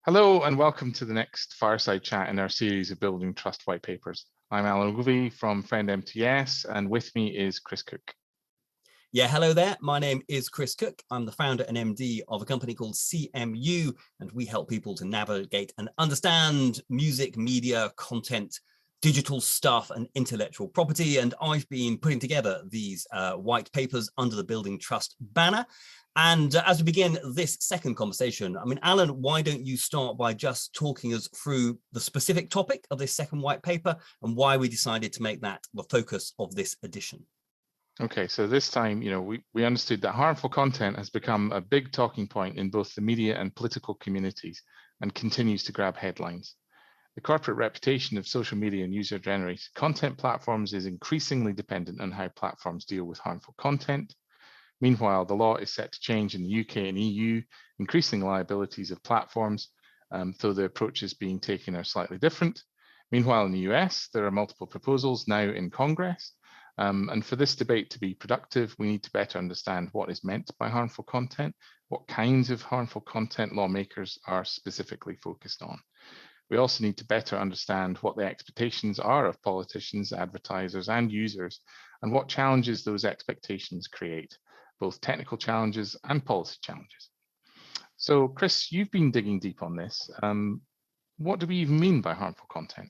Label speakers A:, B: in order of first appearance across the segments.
A: Hello and welcome to the next Fireside chat in our series of Building Trust White Papers. I'm Alan Ogilvie from Friend MTS and with me is Chris Cooke.
B: Yeah, hello there. My name is Chris Cooke. I'm the founder and MD of a company called CMU, and we help people to navigate and understand music, media, content, digital stuff, and intellectual property. And I've been putting together these white papers under the Building Trust banner. And as we begin this second conversation, I mean, Alan, why don't you start by just talking us through the specific topic of this second white paper and why we decided to make that the focus of this edition?
A: Okay, so this time, we understood that harmful content has become a big talking point in both the media and political communities and continues to grab headlines. The corporate reputation of social media and user-generated content platforms is increasingly dependent on how platforms deal with harmful content. Meanwhile, the law is set to change in the UK and EU, increasing liabilities of platforms, though the approaches being taken are slightly different. Meanwhile, in the US, there are multiple proposals now in Congress. And for this debate to be productive, we need to better understand what is meant by harmful content, what kinds of harmful content lawmakers are specifically focused on. We also need to better understand what the expectations are of politicians, advertisers, and users, and what challenges those expectations create, both technical challenges and policy challenges. So, Chris, you've been digging deep on this. What do we even mean by harmful content?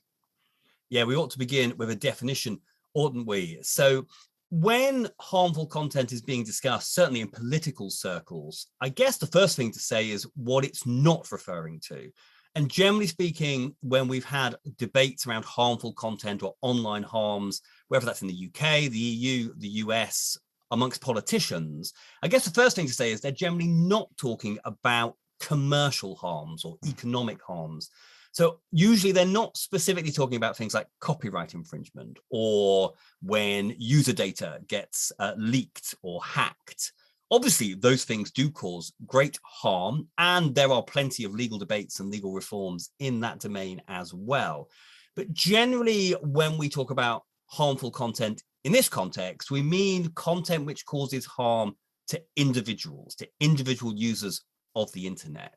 B: Yeah, we ought to begin with a definition, oughtn't we? So when harmful content is being discussed, certainly in political circles, I guess the first thing to say is what it's not referring to. And generally speaking, when we've had debates around harmful content or online harms, whether that's in the UK, the EU, the US, amongst politicians, I guess the first thing to say is they're generally not talking about commercial harms or economic harms. So usually they're not specifically talking about things like copyright infringement or when user data gets leaked or hacked. Obviously, those things do cause great harm, and there are plenty of legal debates and legal reforms in that domain as well. But generally, when we talk about harmful content in this context, we mean content which causes harm to individuals, to individual users of the internet.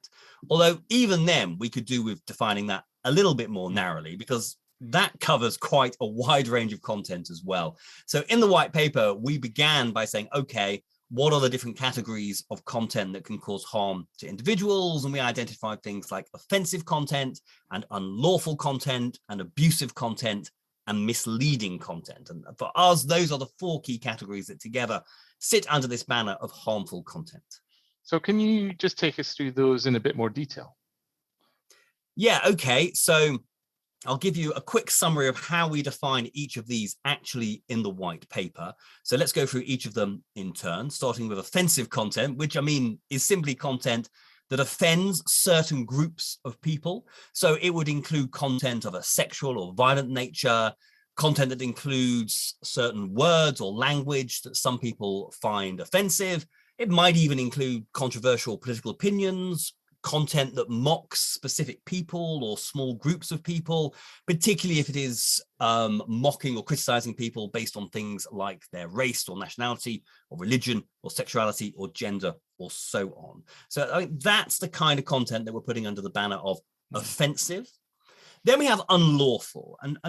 B: Although even then we could do with defining that a little bit more narrowly, because that covers quite a wide range of content as well. So in the white paper, we began by saying, okay, what are the different categories of content that can cause harm to individuals? And we identified things like offensive content and unlawful content and abusive content and misleading content. And for us, those are the four key categories that together sit under this banner of harmful content.
A: So can you just take us through those in a bit more detail?
B: Yeah, okay. So I'll give you a quick summary of how we define each of these actually in the white paper. So let's go through each of them in turn, starting with offensive content, which I mean is simply content that offends certain groups of people. So it would include content of a sexual or violent nature, content that includes certain words or language that some people find offensive. It might even include controversial political opinions, content that mocks specific people or small groups of people, particularly if it is mocking or criticizing people based on things like their race or nationality or religion or sexuality or gender or so on. So I think that's the kind of content that we're putting under the banner of offensive. Then we have unlawful. And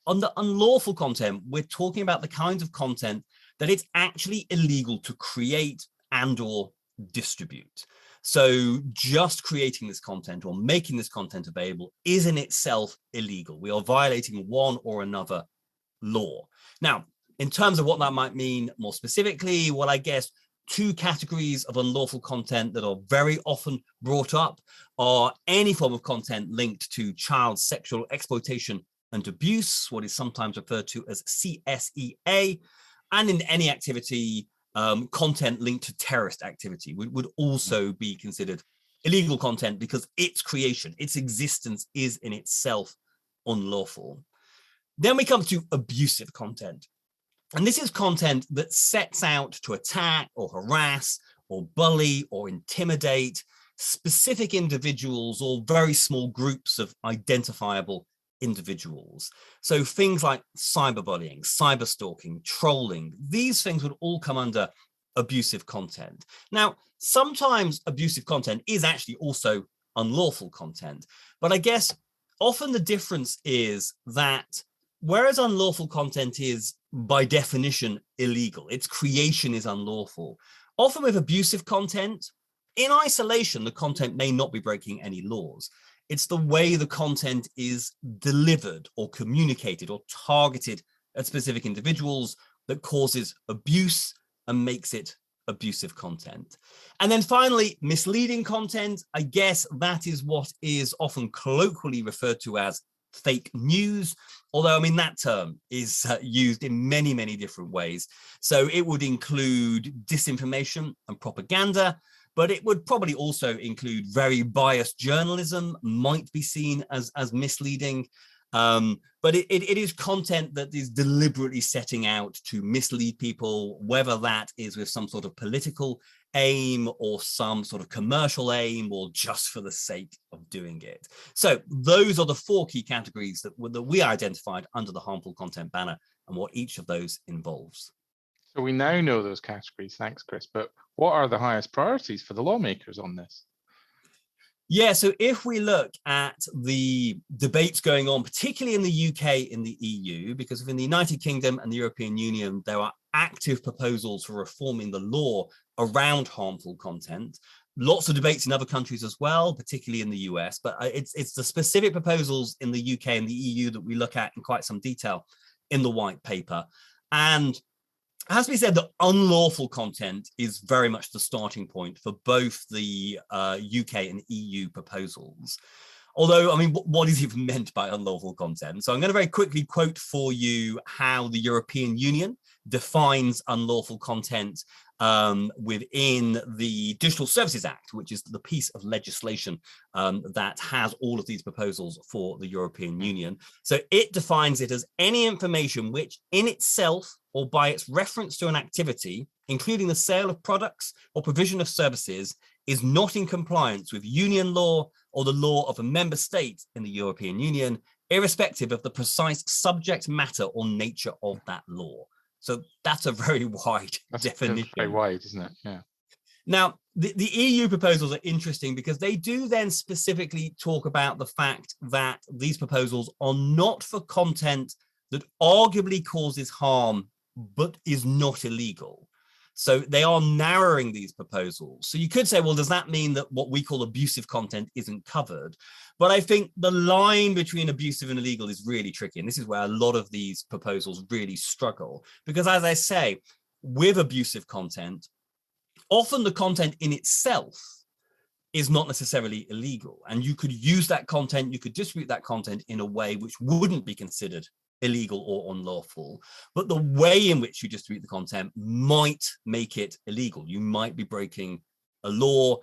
B: under unlawful content, we're talking about the kinds of content that it's actually illegal to create and or distribute. So just creating this content or making this content available is in itself illegal. We are violating one or another law. Now, in terms of what that might mean more specifically, well, I guess two categories of unlawful content that are very often brought up are any form of content linked to child sexual exploitation and abuse, what is sometimes referred to as CSEA, and in any activity content linked to terrorist activity would also be considered illegal content because its creation, its existence is in itself unlawful. Then we come to abusive content. And this is content that sets out to attack or harass or bully or intimidate specific individuals or very small groups of identifiable individuals. So things like cyberbullying, cyberstalking, trolling, these things would all come under abusive content. Now, sometimes abusive content is actually also unlawful content. But I guess often the difference is that whereas unlawful content is by definition illegal, its creation is unlawful. Often with abusive content, in isolation, the content may not be breaking any laws. It's the way the content is delivered or communicated or targeted at specific individuals that causes abuse and makes it abusive content. And then finally, misleading content. I guess that is what is often colloquially referred to as fake news, although I mean that term is used in many, many different ways. So it would include disinformation and propaganda, but it would probably also include very biased journalism, might be seen as misleading. But it is content that is deliberately setting out to mislead people, whether that is with some sort of political aim or some sort of commercial aim or just for the sake of doing it. So those are the 4 key categories that we identified under the harmful content banner and what each of those involves.
A: So we now know those categories. Thanks, Chris. But what are the highest priorities for the lawmakers on this?
B: Yeah, so if we look at the debates going on, particularly in the UK, in the EU, because within the United Kingdom and the European Union, there are active proposals for reforming the law around harmful content. Lots of debates in other countries as well, particularly in the US, but it's the specific proposals in the UK and the EU that we look at in quite some detail in the white paper. And it has to be said that unlawful content is very much the starting point for both the UK and EU proposals. Although, I mean, what is even meant by unlawful content? So I'm going to very quickly quote for you how the European Union defines unlawful content within the Digital Services Act, which is the piece of legislation that has all of these proposals for the European Union. So it defines it as any information which in itself or by its reference to an activity, including the sale of products or provision of services, is not in compliance with union law or the law of a member state in the European Union, irrespective of the precise subject matter or nature of that law. So that's a very wide definition.
A: Very wide, isn't it? Yeah.
B: Now, the EU proposals are interesting because they do then specifically talk about the fact that these proposals are not for content that arguably causes harm, but is not illegal. So they are narrowing these proposals. So you could say, well, does that mean that what we call abusive content isn't covered? But I think the line between abusive and illegal is really tricky. And this is where a lot of these proposals really struggle. Because as I say, with abusive content, often the content in itself is not necessarily illegal. And you could use that content, you could distribute that content in a way which wouldn't be considered illegal or unlawful, but the way in which you distribute the content might make it illegal. You might be breaking a law,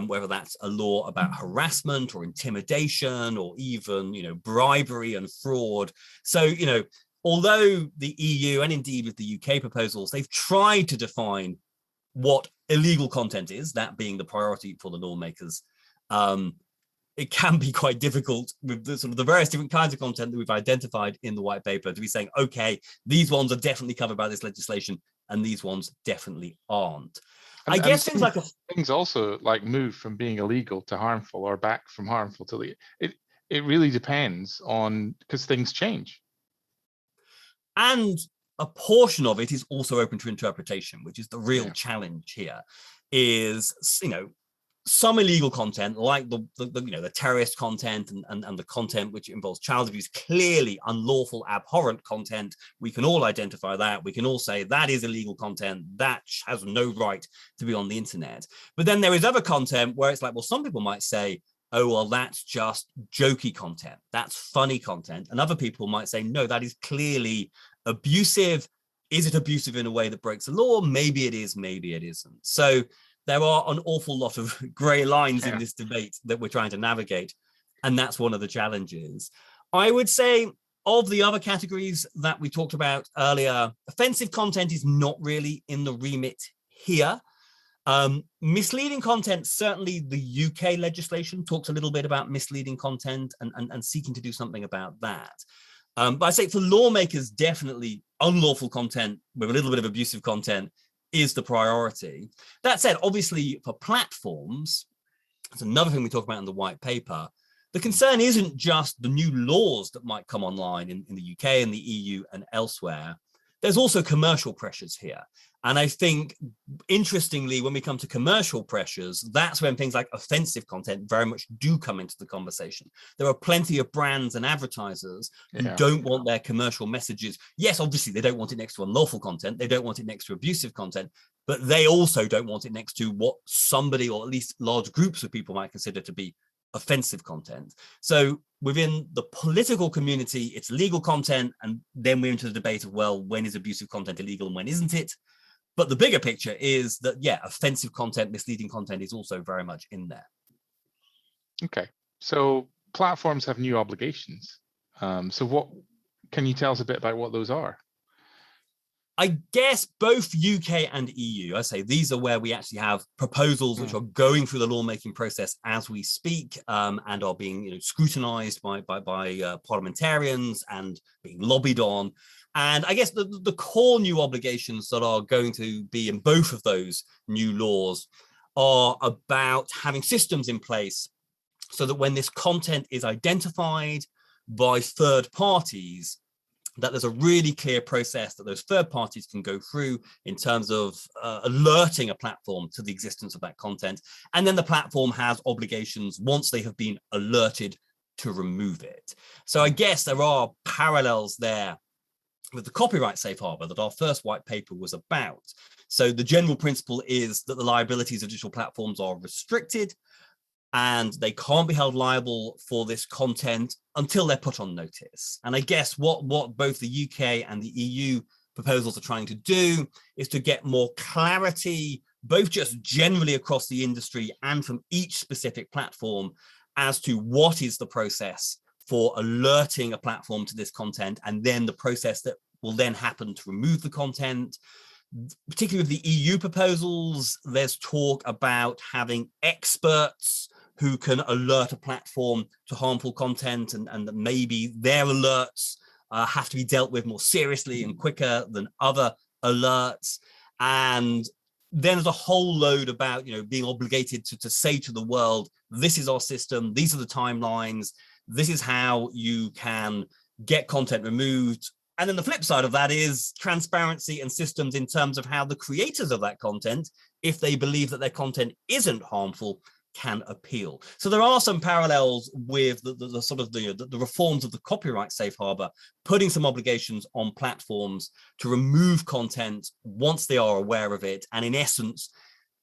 B: whether that's a law about harassment or intimidation or even, bribery and fraud. So, although the EU and indeed with the UK proposals, they've tried to define what illegal content is, that being the priority for the lawmakers. It can be quite difficult with the sort of the various different kinds of content that we've identified in the white paper to be saying, okay, these ones are definitely covered by this legislation and these ones definitely aren't. I guess
A: things also like move from being illegal to harmful or back from harmful to legal. It really depends on, because things change.
B: And a portion of it is also open to interpretation, which is the real challenge here, is, some illegal content like the terrorist content and the content which involves child abuse, clearly unlawful, abhorrent content. We can all identify that. We can all say that is illegal content. That has no right to be on the internet. But then there is other content where it's like, well, some people might say, oh, well, that's just jokey content. That's funny content. And other people might say, no, that is clearly abusive. Is it abusive in a way that breaks the law? Maybe it is, maybe it isn't. So there are an awful lot of grey lines in this debate that we're trying to navigate. And that's one of the challenges. I would say of the other categories that we talked about earlier, offensive content is not really in the remit here. Misleading content, certainly the UK legislation talks a little bit about misleading content and seeking to do something about that. But I say for lawmakers, definitely unlawful content with a little bit of abusive content is the priority. That said, obviously for platforms, That's another thing we talk about in the white paper. The concern isn't just the new laws that might come online in the UK and the EU and elsewhere. There's also commercial pressures here. And I think, interestingly, when we come to commercial pressures, that's when things like offensive content very much do come into the conversation. There are plenty of brands and advertisers who don't want their commercial messages. Yes, obviously, they don't want it next to unlawful content. They don't want it next to abusive content, but they also don't want it next to what somebody, or at least large groups of people, might consider to be offensive content. So within the political community, it's legal content. And then we're into the debate of, well, when is abusive content illegal and when isn't it? But the bigger picture is that, yeah, offensive content, misleading content is also very much in there.
A: Okay, so platforms have new obligations. So what can you tell us a bit about what those are?
B: I guess both UK and EU, I say these are where we actually have proposals which are going through the lawmaking process as we speak, and are being scrutinized by parliamentarians and being lobbied on. And I guess the core new obligations that are going to be in both of those new laws are about having systems in place so that when this content is identified by third parties, that there's a really clear process that those third parties can go through in terms of alerting a platform to the existence of that content. And then the platform has obligations once they have been alerted to remove it. So I guess there are parallels there with the copyright safe harbor that our first white paper was about. So the general principle is that the liabilities of digital platforms are restricted, and they can't be held liable for this content until they're put on notice. And I guess what both the UK and the EU proposals are trying to do is to get more clarity, both just generally across the industry and from each specific platform, as to what is the process for alerting a platform to this content, and then the process that will then happen to remove the content. Particularly with the EU proposals, there's talk about having experts who can alert a platform to harmful content, and that maybe their alerts have to be dealt with more seriously and quicker than other alerts. And then there's a whole load about being obligated to say to the world, this is our system, these are the timelines, this is how you can get content removed. And then the flip side of that is transparency and systems in terms of how the creators of that content, if they believe that their content isn't harmful, can appeal. So there are some parallels with the sort of the reforms of the copyright safe harbor, putting some obligations on platforms to remove content once they are aware of it, and in essence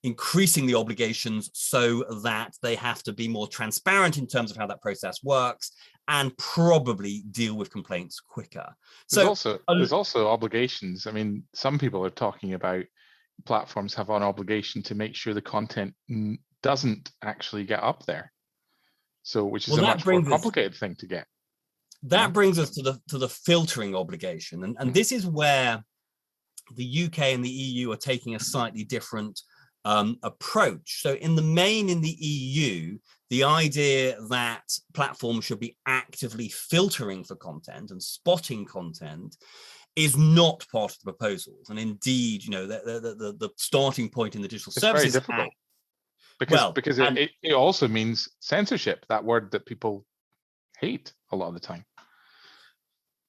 B: increasing the obligations so that they have to be more transparent in terms of how that process works, and probably deal with complaints quicker.
A: There's also obligations. I mean, some people are talking about platforms have an obligation to make sure the content doesn't actually get up there. So, which is a much more complicated thing to get.
B: That brings us to the filtering obligation. And this is where the UK and the EU are taking a slightly different approach. So in the main, in the EU, the idea that platforms should be actively filtering for content and spotting content is not part of the proposals. And indeed, the starting point in the Digital Services Act,
A: because it also means censorship, that word that people hate a lot of the time.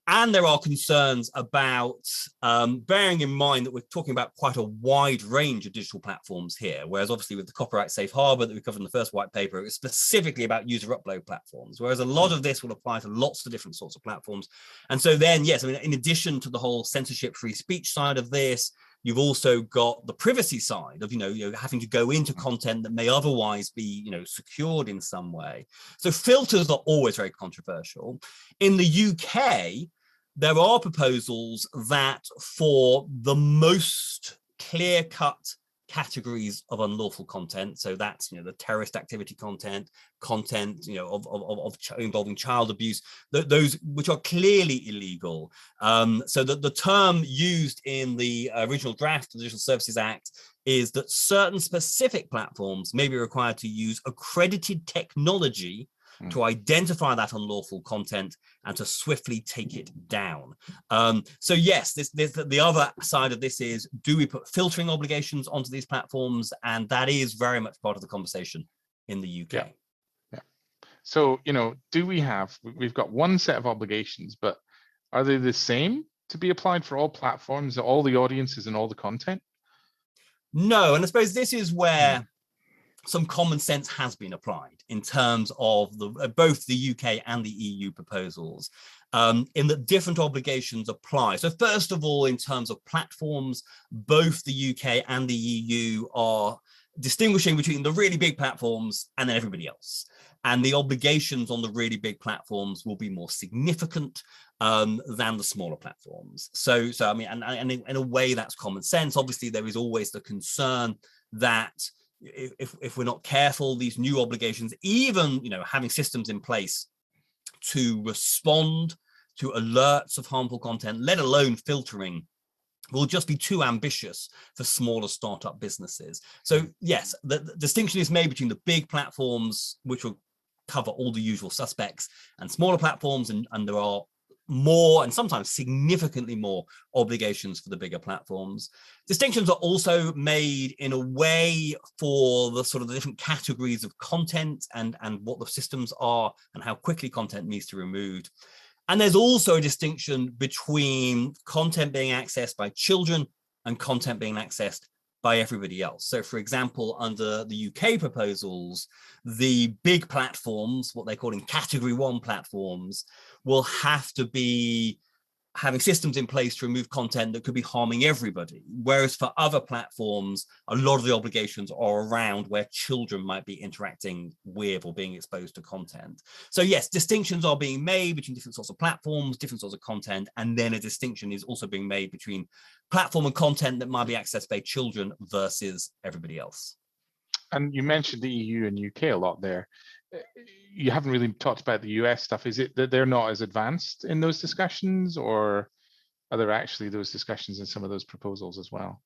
B: And there are concerns about bearing in mind that we're talking about quite a wide range of digital platforms here, whereas obviously with the copyright safe harbor that we covered in the first white paper, it was specifically about user upload platforms, whereas a lot of this will apply to lots of different sorts of platforms. And so then, yes, I mean, in addition to the whole censorship free speech side of this, you've also got the privacy side of, having to go into content that may otherwise be, secured in some way. So filters are always very controversial. In the UK, there are proposals that for the most clear-cut categories of unlawful content, so that's the terrorist activity content involving child abuse, those which are clearly illegal. So the term used in the original draft of the Digital Services Act is that certain specific platforms may be required to use accredited technology to identify that unlawful content and to swiftly take it down. So yes, the other side of this is, do we put filtering obligations onto these platforms? And that is very much part of the conversation in the UK.
A: Yeah. So, we've got one set of obligations, but are they the same to be applied for all platforms, all the audiences and all the content?
B: No, and I suppose this is where some common sense has been applied in terms of both the UK and the EU proposals, in that different obligations apply. So first of all, in terms of platforms, both the UK and the EU are distinguishing between the really big platforms and then everybody else. And the obligations on the really big platforms will be more significant than the smaller platforms. So I mean, and in a way that's common sense. Obviously, there is always the concern that if we're not careful, these new obligations, even having systems in place to respond to alerts of harmful content, let alone filtering, will just be too ambitious for smaller startup businesses. So yes, the distinction is made between the big platforms, which will cover all the usual suspects, and smaller platforms, and there are more and sometimes significantly more obligations for the bigger platforms. Distinctions are also made in a way for the sort of the different categories of content and what the systems are and how quickly content needs to be removed. And there's also a distinction between content being accessed by children and content being accessed by everybody else. So for example, under the UK proposals, the big platforms, what they're calling category 1 platforms, will have to be having systems in place to remove content that could be harming everybody. Whereas for other platforms, a lot of the obligations are around where children might be interacting with or being exposed to content. So yes, distinctions are being made between different sorts of platforms, different sorts of content, and then a distinction is also being made between platform and content that might be accessed by children versus everybody else.
A: And you mentioned the EU and UK a lot there. You haven't really talked about the US stuff. Is it that they're not as advanced in those discussions, or are there actually those discussions in some of those proposals as well?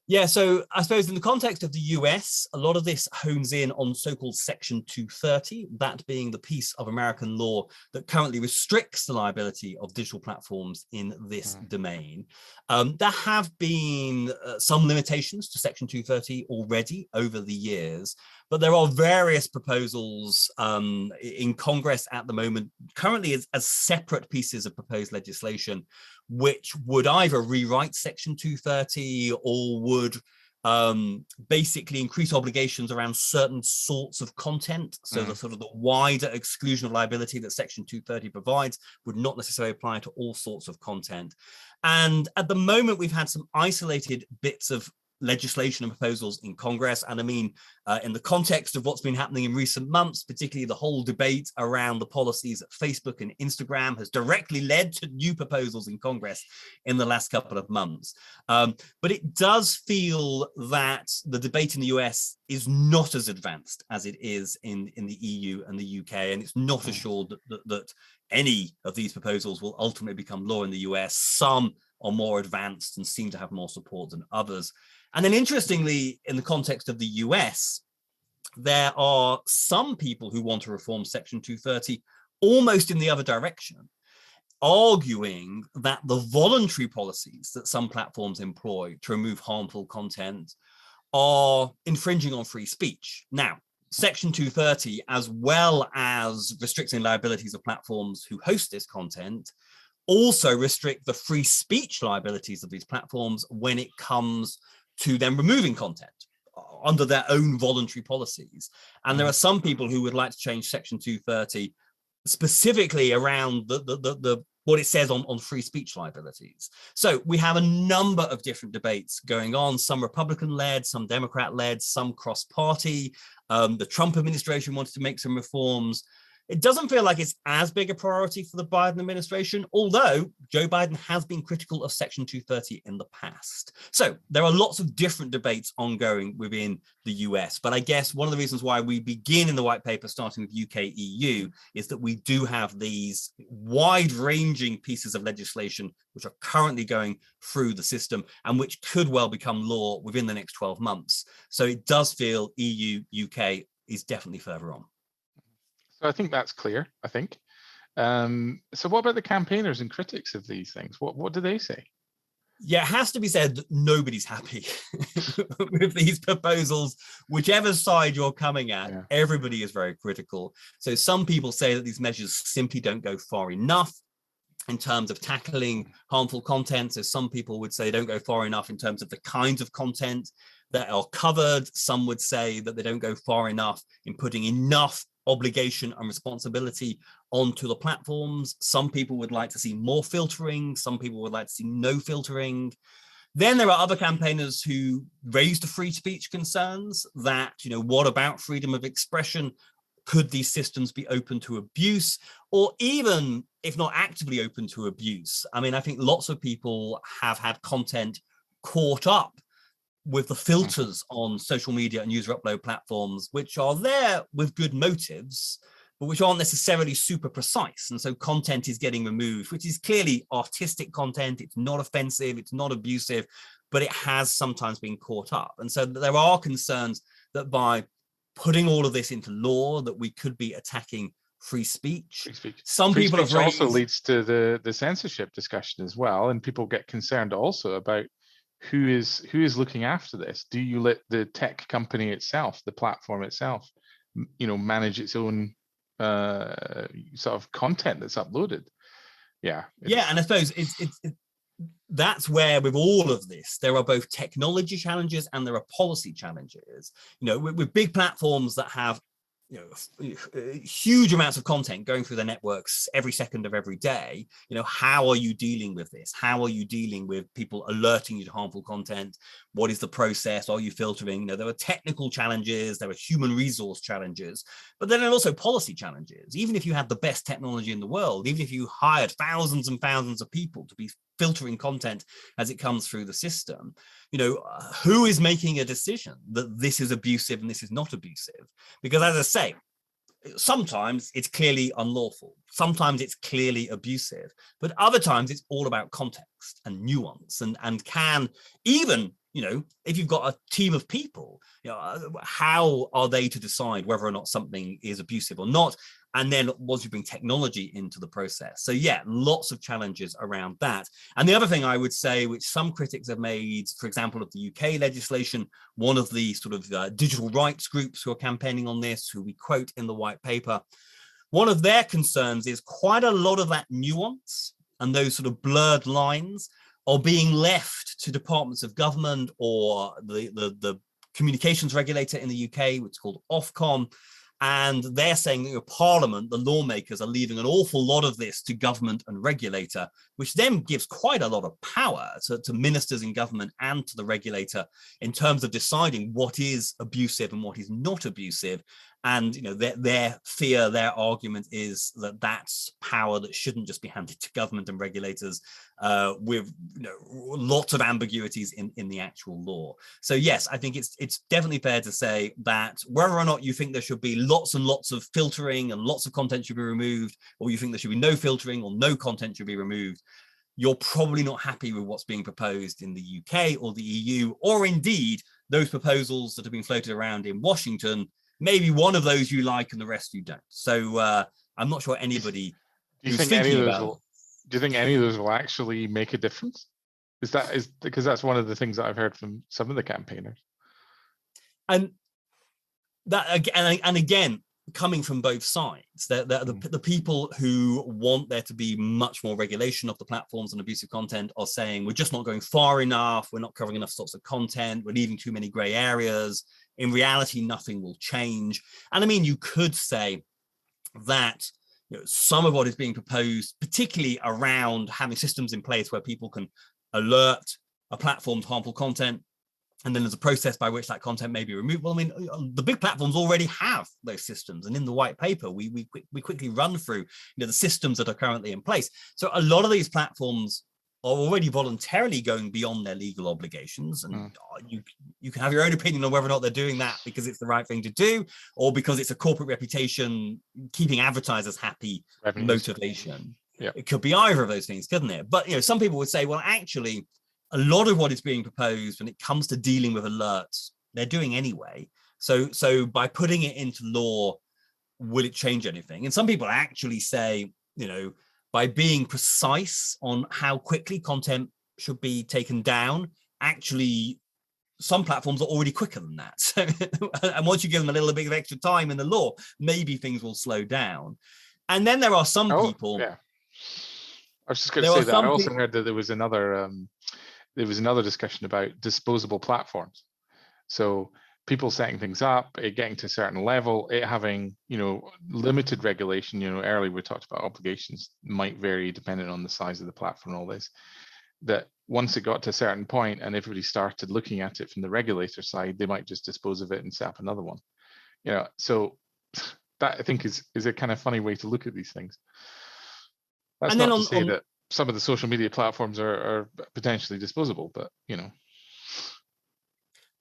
B: Yeah, so I suppose in the context of the US, a lot of this hones in on so-called Section 230, that being the piece of American law that currently restricts the liability of digital platforms in this domain. There have been some limitations to Section 230 already over the years, but there are various proposals in Congress at the moment, currently as separate pieces of proposed legislation, which would either rewrite Section 230 or would basically increase obligations around certain sorts of content. So the sort of the wider exclusion of liability that Section 230 provides would not necessarily apply to all sorts of content. And at the moment, we've had some isolated bits of legislation and proposals in Congress. And I mean, in the context of what's been happening in recent months, particularly the whole debate around the policies at Facebook and Instagram has directly led to new proposals in Congress in the last couple of months. But it does feel that the debate in the US is not as advanced as it is in the EU and the UK. And it's not assured that any of these proposals will ultimately become law in the US. Some are more advanced and seem to have more support than others. And then interestingly, in the context of the US, there are some people who want to reform Section 230 almost in the other direction, arguing that the voluntary policies that some platforms employ to remove harmful content are infringing on free speech. Now, Section 230, as well as restricting liabilities of platforms who host this content, also restrict the free speech liabilities of these platforms when it comes to them removing content under their own voluntary policies. And there are some people who would like to change Section 230 specifically around the what it says on free speech liabilities. So we have a number of different debates going on, some Republican-led, some Democrat-led, some cross-party. The Trump administration wanted to make some reforms. It doesn't feel like it's as big a priority for the Biden administration, although Joe Biden has been critical of Section 230 in the past. So there are lots of different debates ongoing within the US. But I guess one of the reasons why we begin in the white paper, starting with UK EU, is that we do have these wide-ranging pieces of legislation which are currently going through the system and which could well become law within the next 12 months. So it does feel EU, UK is definitely further on.
A: So I think that's clear, I think. So what about the campaigners and critics of these things? What do they say?
B: Yeah, it has to be said that nobody's happy with these proposals, whichever side you're coming at.
A: Yeah.
B: Everybody is very critical. So some people say that these measures simply don't go far enough in terms of tackling harmful content. So some people would say don't go far enough in terms of the kinds of content that are covered. Some would say that they don't go far enough in putting enough obligation and responsibility onto the platforms. Some people would like to see more filtering. Some people would like to see no filtering. Then there are other campaigners who raise the free speech concerns that, what about freedom of expression? Could these systems be open to abuse, or even if not actively open to abuse? I mean, I think lots of people have had content caught up with the filters on social media and user upload platforms, which are there with good motives, but which aren't necessarily super precise. And so content is getting removed, which is clearly artistic content. It's not offensive, it's not abusive, but it has sometimes been caught up. And so there are concerns that by putting all of this into law, that we could be attacking free speech. Some
A: free
B: people
A: speech
B: have raised...
A: also leads to the censorship discussion as well, and people get concerned also about who is looking after this. Do you let the tech company itself, the platform itself, manage its own sort of content that's uploaded? Yeah.
B: And I suppose that's where, with all of this, there are both technology challenges and there are policy challenges. With big platforms that have huge amounts of content going through their networks every second of every day, how are you dealing with this? How are you dealing with people alerting you to harmful content? What is the process? Are you filtering? There are technical challenges, there are human resource challenges, but then there are also policy challenges. Even if you had the best technology in the world, even if you hired thousands and thousands of people to be filtering content as it comes through the system, who is making a decision that this is abusive and this is not abusive? Because, as I say, sometimes it's clearly unlawful, sometimes it's clearly abusive, but other times it's all about context and nuance, and can even, if you've got a team of people, how are they to decide whether or not something is abusive or not? And then once you bring technology into the process. So yeah, lots of challenges around that. And the other thing I would say, which some critics have made, for example, of the UK legislation, one of the sort of digital rights groups who are campaigning on this, who we quote in the white paper, one of their concerns is quite a lot of that nuance and those sort of blurred lines are being left to departments of government or the communications regulator in the UK, which is called Ofcom. And they're saying that Parliament, the lawmakers, are leaving an awful lot of this to government and regulator, which then gives quite a lot of power to ministers in government and to the regulator in terms of deciding what is abusive and what is not abusive. And their fear, their argument is that that's power that shouldn't just be handed to government and regulators, with lots of ambiguities in the actual law. So yes, I think it's definitely fair to say that whether or not you think there should be lots and lots of filtering and lots of content should be removed, or you think there should be no filtering or no content should be removed, you're probably not happy with what's being proposed in the UK or the EU, or indeed those proposals that have been floated around in Washington. Maybe one of those you like and the rest you don't. So I'm not sure anybody
A: do you think any of those will actually make a difference? Is because that's one of the things that I've heard from some of the campaigners. And
B: again, coming from both sides, the people who want there to be much more regulation of the platforms and abusive content are saying we're just not going far enough, we're not covering enough sorts of content, we're leaving too many grey areas. In reality, nothing will change. And I mean, you could say that some of what is being proposed, particularly around having systems in place where people can alert a platform to harmful content, and then there's a process by which that content may be removed. Well, I mean, the big platforms already have those systems. And in the white paper, we quickly run through the systems that are currently in place. So a lot of these platforms are already voluntarily going beyond their legal obligations. And you can have your own opinion on whether or not they're doing that because it's the right thing to do, or because it's a corporate reputation, keeping advertisers happy motivation.
A: Yeah.
B: It could be either of those things, couldn't it? But some people would say, well, actually, a lot of what is being proposed when it comes to dealing with alerts, they're doing anyway. So by putting it into law, will it change anything? And some people actually say, by being precise on how quickly content should be taken down. Actually, some platforms are already quicker than that. So, and once you give them a little bit of extra time in the law, maybe things will slow down. And then there are some people.
A: Yeah. I was just going to say that I also heard that there was another discussion about disposable platforms. So people setting things up, it getting to a certain level, it having, limited regulation. Earlier we talked about obligations might vary depending on the size of the platform and all this. That once it got to a certain point and everybody started looking at it from the regulator side, they might just dispose of it and set up another one. So that I think is a kind of funny way to look at these things. That's not to say that some of the social media platforms are potentially disposable, but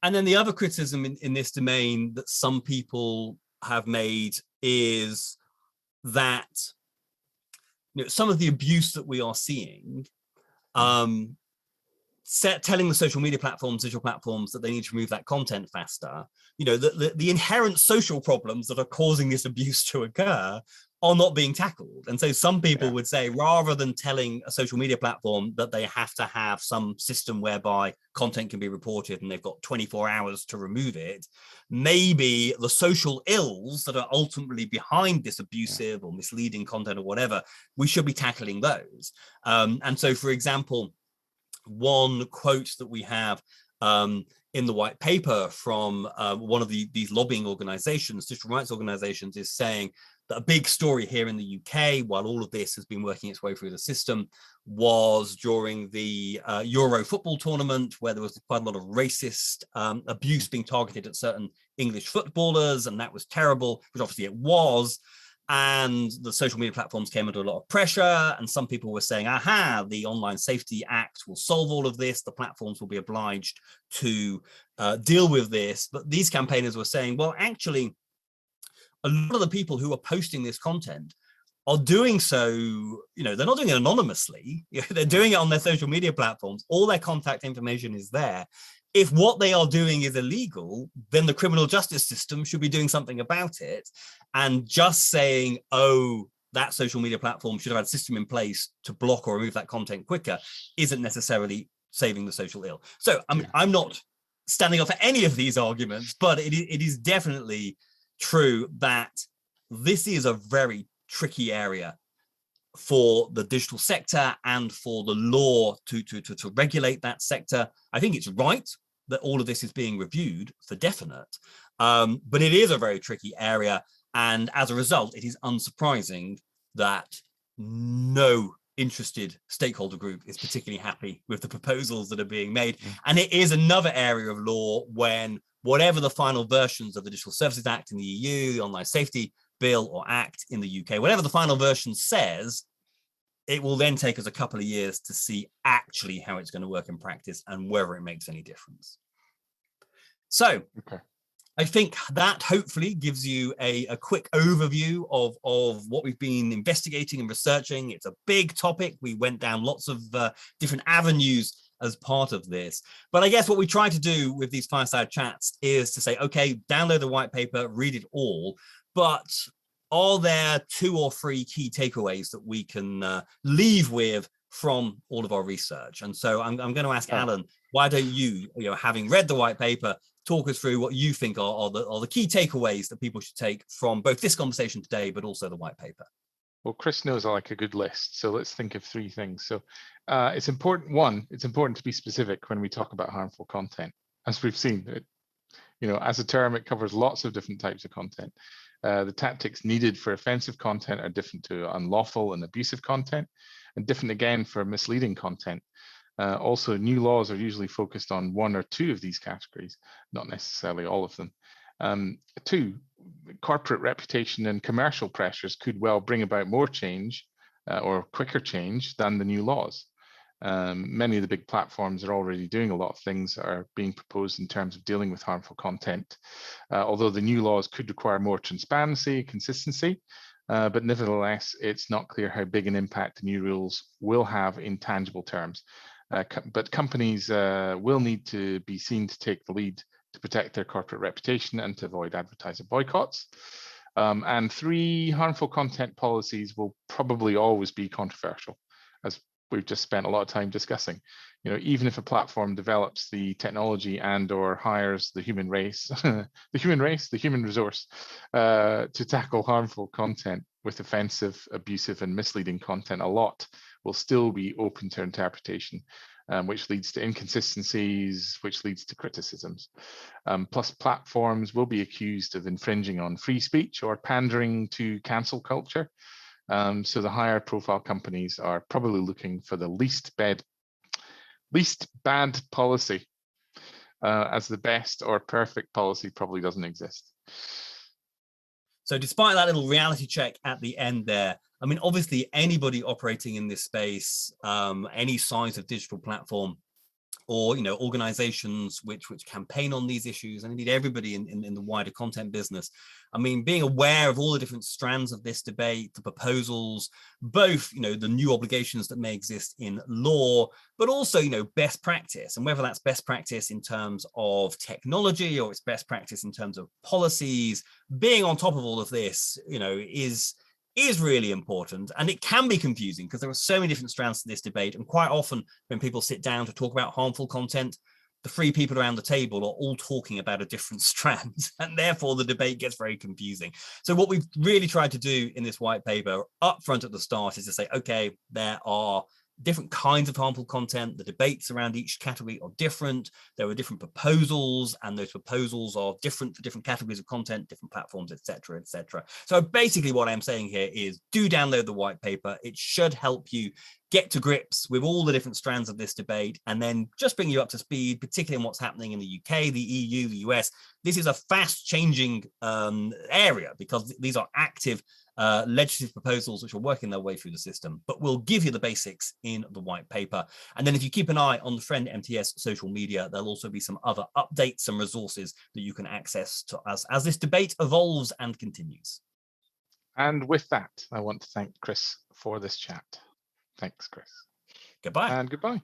B: And then the other criticism in this domain that some people have made is that some of the abuse that we are seeing, telling the social media platforms, digital platforms, that they need to remove that content faster, the inherent social problems that are causing this abuse to occur are not being tackled. And so some people would say, rather than telling a social media platform that they have to have some system whereby content can be reported and they've got 24 hours to remove it, maybe the social ills that are ultimately behind this abusive or misleading content or whatever, we should be tackling those. And so, for example, one quote that we have in the white paper from one of these lobbying organizations, digital rights organizations, is saying that a big story here in the UK, while all of this has been working its way through the system, was during the Euro football tournament, where there was quite a lot of racist abuse being targeted at certain English footballers, and that was terrible, which obviously it was. And the social media platforms came under a lot of pressure, and some people were saying, aha, the Online Safety Act will solve all of this. The platforms will be obliged to deal with this. But these campaigners were saying, well, actually, a lot of the people who are posting this content are doing so, they're not doing it anonymously. They're doing it on their social media platforms. All their contact information is there. If what they are doing is illegal, then the criminal justice system should be doing something about it. And just saying, oh, that social media platform should have had a system in place to block or remove that content quicker isn't necessarily saving the social ill. So I'm not standing up for any of these arguments, but it is definitely true that this is a very tricky area for the digital sector and for the law to regulate that sector. I think it's right that all of this is being reviewed for definite, but it is a very tricky area, and as a result, it is unsurprising that no interested stakeholder group is particularly happy with the proposals that are being made. And it is another area of law when whatever the final versions of the Digital Services Act in the EU, the Online Safety Bill or Act in the UK, whatever the final version says, it will then take us a couple of years to see actually how it's going to work in practice and whether it makes any difference. So I think that hopefully gives you a quick overview of what we've been investigating and researching. It's a big topic. We went down lots of different avenues as part of this. But I guess what we try to do with these fireside chats is to say, okay, download the white paper, read it all, but are there 2 or 3 key takeaways that we can leave with from all of our research? And so I'm going to ask Alan, why don't you, having read the white paper, talk us through what you think are the key takeaways that people should take from both this conversation today, but also the white paper?
A: Well, Chris knows I like a good list, so let's think of 3 things. So it's important. One, it's important to be specific when we talk about harmful content. As we've seen, as a term, it covers lots of different types of content. The tactics needed for offensive content are different to unlawful and abusive content, and different again for misleading content. Also, new laws are usually focused on 1 or 2 of these categories, not necessarily all of them. 2, corporate reputation and commercial pressures could well bring about more change or quicker change than the new laws. Many of the big platforms are already doing a lot of things that are being proposed in terms of dealing with harmful content, although the new laws could require more transparency, consistency, but nevertheless, it's not clear how big an impact the new rules will have in tangible terms. But companies will need to be seen to take the lead to protect their corporate reputation and to avoid advertiser boycotts. And 3, harmful content policies will probably always be controversial, as we've just spent a lot of time discussing. You know, even if a platform develops the technology and or hires the human race, the human resource to tackle harmful content with offensive, abusive, and misleading content, a lot will still be open to interpretation, which leads to inconsistencies, which leads to criticisms. Plus, platforms will be accused of infringing on free speech or pandering to cancel culture. So the higher profile companies are probably looking for the least bad policy, as the best or perfect policy probably doesn't exist.
B: So despite that little reality check at the end there, I mean, obviously anybody operating in this space, any size of digital platform, or, you know, organizations which campaign on these issues, and indeed everybody in the wider content business, I mean, being aware of all the different strands of this debate, the proposals, both, you know, the new obligations that may exist in law, but also, you know, best practice, and whether that's best practice in terms of technology or it's best practice in terms of policies, being on top of all of this, you know, is really important. And it can be confusing because there are so many different strands to this debate. And quite often when people sit down to talk about harmful content, the three people around the table are all talking about a different strand, and therefore the debate gets very confusing. So what we've really tried to do in this white paper up front at the start is to say, okay, there are different kinds of harmful content. The debates around each category are different. There are different proposals, and those proposals are different for different categories of content, different platforms, etc., etc. So basically what I'm saying here is do download the white paper. It should help you get to grips with all the different strands of this debate, and then just bring you up to speed, particularly on what's happening in the UK, the EU, the US. This is a fast changing area because these are active legislative proposals which are working their way through the system, but we'll give you the basics in the white paper. And then if you keep an eye on the Friend MTS social media, there'll also be some other updates and resources that you can access to us as this debate evolves and continues.
A: And with that, I want to thank Chris for this chat. Thanks, Chris.
B: Goodbye.
A: And goodbye.